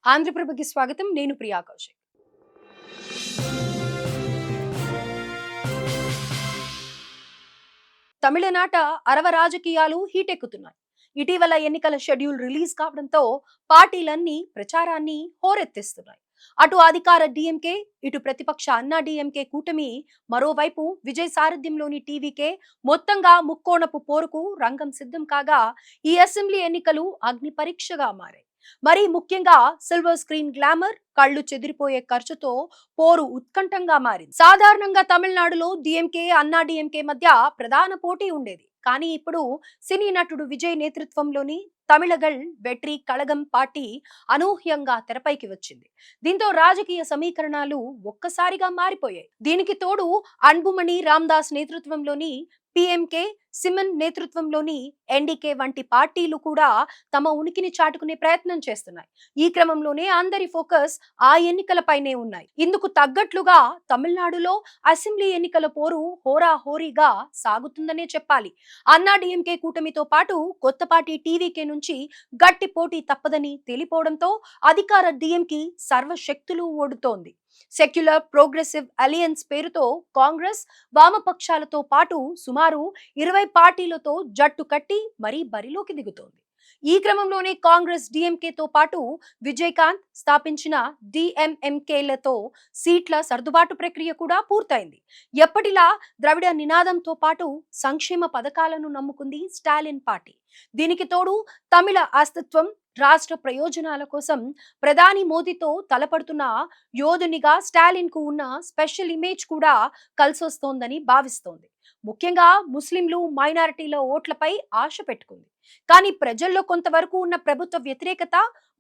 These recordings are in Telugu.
ఆంధ్రప్రభకి స్వాగతం. నేను ప్రియా కౌశిక్. తమిళనాట అరవ రాజకీయాలు హీటెక్కుతున్నాయి. ఇటీవల ఎన్నికల షెడ్యూల్ రిలీజ్ కావడంతో పార్టీలన్నీ ప్రచారాన్ని హోరెత్తిస్తున్నాయి. అటు అధికార డిఎంకే, ఇటు ప్రతిపక్ష అన్నా డిఎంకే కూటమి, మరోవైపు విజయ్ సారథ్యంలోని టీవీకే మొత్తంగా ముక్కోణపు పోరుకు రంగం సిద్ధం కాగా ఈ అసెంబ్లీ ఎన్నికలు అగ్ని పరీక్షగా మారాయి. మరి ముఖ్యంగా సిల్వర్ స్క్రీన్ గ్లామర్, కళ్ళు చెదిరిపోయే ఖర్చుతో పోరు ఉత్కంఠంగా మారింది. సాధారణంగా తమిళనాడులో డిఎంకే, అన్నా డిఎంకే మధ్య ప్రధాన పోటీ ఉండేది. కానీ ఇప్పుడు సినీ నటుడు విజయ్ నేతృత్వంలోని తమిళగల్ వెట్రి కళగం పార్టీ అనూహ్యంగా తెరపైకి వచ్చింది. దీంతో రాజకీయ సమీకరణాలు ఒక్కసారిగా మారిపోయాయి. దీనికి తోడు అన్బుమణి రామ్దాస్ నేతృత్వంలోని పిఎంకే, సిమన్ నేతృత్వంలోని ఎన్డీకే వంటి పార్టీలు కూడా తమ ఉనికిని చాటుకునే ప్రయత్నం చేస్తున్నాయి. ఈ క్రమంలోనే అందరి ఫోకస్ ఆ ఎన్నికలపైనే ఉన్నాయి. ఇందుకు తగ్గట్లుగా తమిళనాడులో అసెంబ్లీ ఎన్నికల పోరు హోరాహోరీగా సాగుతుందనే చెప్పాలి. అన్నా డిఎంకే కూటమితో పాటు కొత్త పార్టీ టీవీకే నుంచి గట్టి పోటీ తప్పదని తేలిపోవడంతో అధికార డిఎంకి సర్వశక్తులు ఓడుతోంది. సెక్యులర్ ప్రోగ్రెసివ్ అలియన్స్ పేరుతో కాంగ్రెస్, వామపక్షాలతో పాటు సుమారు 20 పార్టీలతో జట్టు కట్టి మరీ బరిలోకి దిగుతోంది. ఈ క్రమంలోనే కాంగ్రెస్ డిఎంకేతో పాటు విజయకాంత్ స్థాపించిన డిఎంఎంకేలతో సీట్ల సర్దుబాటు ప్రక్రియ కూడా పూర్తయింది. ఎప్పటిలా ద్రవిడ నినాదంతో పాటు సంక్షేమ పథకాలను నమ్ముకుంది స్టాలిన్ పార్టీ. దీనికి తోడు తమిళ అస్తిత్వం, రాష్ట్ర ప్రయోజనాల కోసం ప్రధాని మోదీతో తలపడుతున్న యోధునిగా స్టాలిన్ కు ఉన్న స్పెషల్ ఇమేజ్ కూడా కలిసొస్తోందని భావిస్తోంది. ముఖ్యంగా ముస్లింలు, మైనారిటీల ఓట్లపై ఆశ పెట్టుకుంది. కానీ ప్రజల్లో కొంతవరకు ఉన్న ప్రభుత్వ వ్యతిరేకత,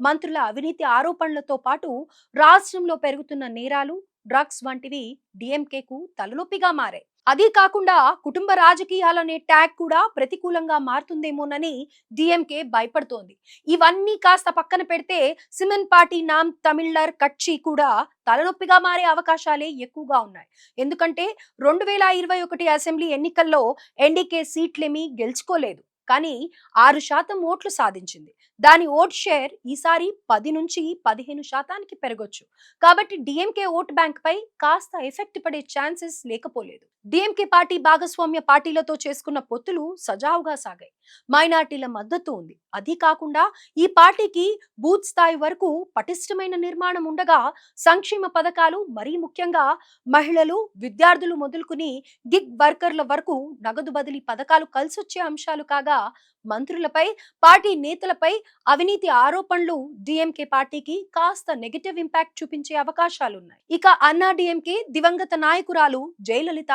మంత్రుల అవినీతి ఆరోపణలతో పాటు రాష్ట్రంలో పెరుగుతున్న నేరాలు, డ్రగ్స్ వంటివి డిఎంకేకు తలనొప్పిగా మారాయి. అదీ కాకుండా కుటుంబ రాజకీయాలనే ట్యాగ్ కూడా ప్రతికూలంగా మారుతుందేమోనని డిఎంకే భయపడుతోంది. ఇవన్నీ కాస్త పక్కన పెడితే సిమన్ పార్టీ నామ్ తమిళర్ కక్షి కూడా తలనొప్పిగా మారే అవకాశాలే ఎక్కువగా ఉన్నాయి. ఎందుకంటే 2021 అసెంబ్లీ ఎన్నికల్లో ఎన్డీకే సీట్లేమీ గెలుచుకోలేదు. కానీ 6% ఓట్లు సాధించింది. దాని ఓట్ షేర్ ఈసారి 10 నుంచి 15% పెరగొచ్చు. కాబట్టి డిఎంకే ఓట్ బ్యాంక్ పై కాస్త ఎఫెక్ట్ పడే ఛాన్సెస్ లేకపోలేదు. డిఎంకే పార్టీ భాగస్వామ్య పార్టీలతో చేసుకున్న పొత్తులు సజావుగా సాగాయి. మైనార్టీల మద్దతు ఉంది. అదీ కాకుండా ఈ పార్టీకి బూత్ స్థాయి వరకు పటిష్టమైన నిర్మాణం ఉండగా సంక్షేమ పథకాలు, మరీ ముఖ్యంగా మహిళలు, విద్యార్థులు మొదలుకుని గిగ్ వర్కర్ల వరకు నగదు బదిలీ పథకాలు కలిసొచ్చే అంశాలు కాగా మంత్రులపై, పార్టీ నేతలపై అవినీతి ఆరోపణలు డిఎంకే పార్టీకి కాస్త నెగటివ్ ఇంపాక్ట్ చూపించే అవకాశాలున్నాయి. ఇక అన్నా డిఎంకే దివంగత నాయకురాలు జయలలిత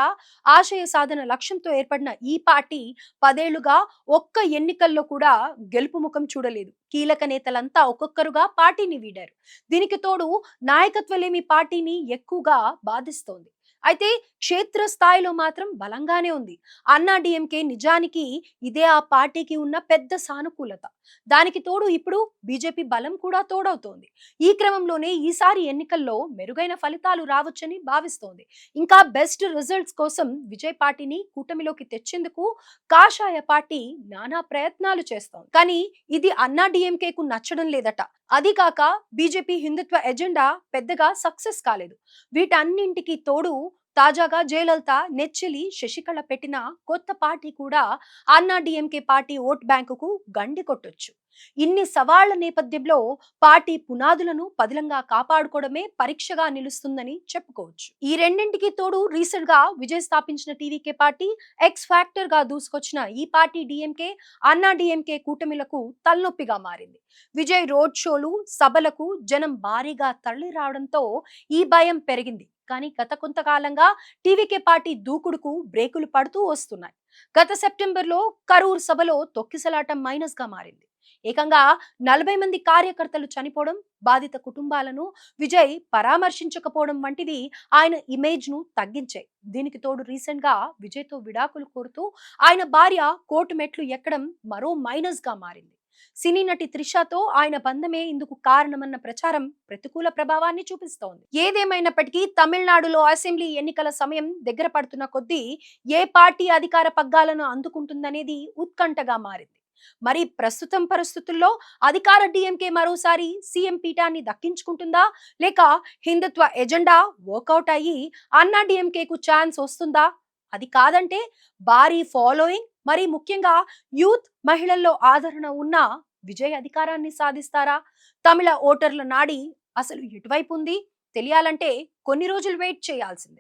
ఆశయ సాధన లక్ష్యంతో ఏర్పడిన ఈ పార్టీ 10 ఏళ్లుగా ఒక్క ఎన్నికల్లో కూడా గెలుపు ముఖం చూడలేదు. కీలక నేతలంతా ఒక్కొక్కరుగా పార్టీని వీడారు. దీనికి తోడు నాయకత్వలేమి పార్టీని ఎక్కువగా బాధిస్తోంది. అయితే క్షేత్ర స్థాయిలో మాత్రం బలంగానే ఉంది. అన్నా డిఎంకే నిజానికి ఇదే ఆ పార్టీకి ఉన్న పెద్ద సానుకూలత. దానికి తోడు ఇప్పుడు బీజేపీ బలం కూడా తోడవుతోంది. ఈ క్రమంలోనే ఈసారి ఎన్నికల్లో మెరుగైన ఫలితాలు రావచ్చని భావిస్తోంది. ఇంకా బెస్ట్ రిజల్ట్స్ కోసం విజయ్ పార్టీని కూటమిలోకి తెచ్చేందుకు కాషాయ పార్టీ నానా ప్రయత్నాలు చేస్తోంది. కానీ ఇది అన్నా డిఎంకేకు నచ్చడం లేదట. అది కాక బీజేపీ హిందుత్వ ఎజెండా పెద్దగా సక్సెస్ కాలేదు. వీటన్నింటికి తోడు తాజాగా జయలలిత నెచ్చెలి శశికళ పెట్టిన కొత్త పార్టీ కూడా అన్నా డిఎంకే పార్టీ ఓట్ బ్యాంకుకు గండి కొట్టొచ్చు. ఇన్ని సవాళ్ల నేపథ్యంలో పార్టీ పునాదులను పదిలంగా కాపాడుకోవడమే పరీక్షగా నిలుస్తుందని చెప్పుకోవచ్చు. ఈ రెండింటికి తోడు రీసెంట్ గా విజయ్ స్థాపించిన టీవీకే పార్టీ ఎక్స్ ఫ్యాక్టర్ గా దూసుకొచ్చిన ఈ పార్టీ డిఎంకే, అన్నా డిఎంకే కూటమిలకు తలనొప్పిగా మారింది. విజయ్ రోడ్ షోలు, సభలకు జనం భారీగా తరలి రావడంతో ఈ భయం పెరిగింది. కానీ గత కొంతకాలంగా టీవీకే పార్టీ దూకుడుకు బ్రేకులు పడుతూ వస్తున్నాయి. గత సెప్టెంబర్లో కరూర్ సభలో తొక్కిసలాట మైనస్ గా మారింది. ఏకంగా 40 మంది కార్యకర్తలు చనిపోవడం, బాధిత కుటుంబాలను విజయ్ పరామర్శించకపోవడం వంటివి ఆయన ఇమేజ్ ను తగ్గించాయి. దీనికి తోడు రీసెంట్ గా విజయ్ తో విడాకులు కోరుతూ ఆయన భార్య కోర్టు మెట్లు ఎక్కడం మరో మైనస్ గా మారింది. సినీ నటి త్రిషతో ఆయన బంధమే ఇందుకు కారణమన్న ప్రచారం ప్రతికూల ప్రభావాన్ని చూపిస్తోంది. ఏదేమైనప్పటికీ తమిళనాడులో అసెంబ్లీ ఎన్నికల సమయం దగ్గర పడుతున్న కొద్దీ ఏ పార్టీ అధికార పగ్గాలను అందుకుంటుందనేది ఉత్కంఠగా మారింది. మరి ప్రస్తుతం పరిస్థితుల్లో అధికార డిఎంకే మరోసారి సీఎం పీఠాన్ని దక్కించుకుంటుందా, లేక హిందుత్వ ఎజెండా వర్కౌట్ అయ్యి అన్నా డిఎంకేకు ఛాన్స్ వస్తుందా? అది కాదంటే భారీ ఫాలోయింగ్, మరి ముఖ్యంగా యూత్ మహిళల్లో ఆదరణ ఉన్న విజయ్ అధికారాన్ని సాధిస్తారా? తమిళ ఓటర్ల నాడి అసలు ఎటువైపు ఉంది తెలియాలంటే కొన్ని రోజులు వెయిట్ చేయాల్సిందే.